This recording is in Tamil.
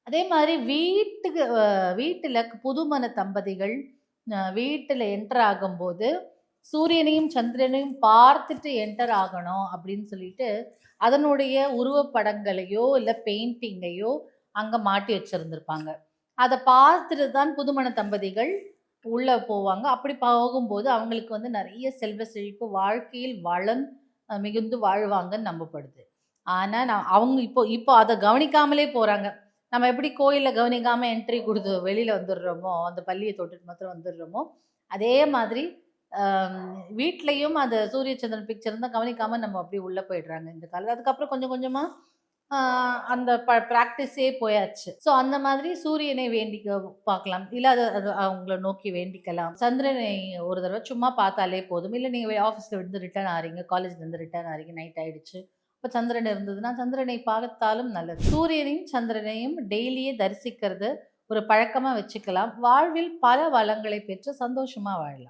அதே மாதிரி வீட்டுல புதுமண தம்பதிகள் வீட்டுல என்டர் ஆகும்போது சூரியனையும் சந்திரனையும் பார்த்துட்டு என்டர் ஆகணும் அப்படின்னு சொல்லிட்டு அதனுடைய உருவப்படங்களையோ இல்ல பெயிண்டிங்கையோ அங்க மாட்டி வச்சிருந்திருப்பாங்க. அதை பார்த்துட்டு தான் புதுமண தம்பதிகள் உள்ள போவாங்க. அப்படி போகும்போது அவங்களுக்கு வந்து நிறைய செல்வ செழிப்பு, வாழ்க்கையில் வளம் மிகுந்து வாழ்வாங்கன்னு நம்பப்படுது. ஆனா அவங்க இப்போ இப்போ அதை கவனிக்காமலே போறாங்க. நம்ம எப்படி கோயில்ல கவனிக்காம என்ட்ரி கொடுத்து வெளியில வந்துடுறோமோ, அந்த பள்ளியை தொட்டுட்டு மாத்திரம் வந்துடுறோமோ, அதே மாதிரி வீட்லயும் அந்த சூரிய சந்திரன் பிக்சர் தான் கவனிக்காம நம்ம அப்படி உள்ள போயிடுறாங்க இந்த காலத்துல. அதுக்கப்புறம் கொஞ்சம் கொஞ்சமா அந்த ப்ராக்டிஸே போயாச்சு. ஸோ அந்த மாதிரி சூரியனை வேண்டிக்க பார்க்கலாம். இல்ல அது அவங்கள நோக்கி வேண்டிக்கலாம். சந்திரனை ஒரு தடவை சும்மா பார்த்தாலே போதும். இல்ல நீங்க ஆஃபீஸ்ல இருந்து ரிட்டர்ன் ஆறீங்க, காலேஜ்ல இருந்து ரிட்டர்ன் ஆறீங்க, நைட் ஆயிடுச்சு. இப்ப சந்திரன் இருந்ததுன்னா சந்திரனை பார்த்தாலும் நல்லது. சூரியனையும் சந்திரனையும் டெய்லியே தரிசிக்கிறது ஒரு பழக்கமா வச்சுக்கலாம். வாழ்வில் பல வளங்களை பெற்று சந்தோஷமா வாழலாம்.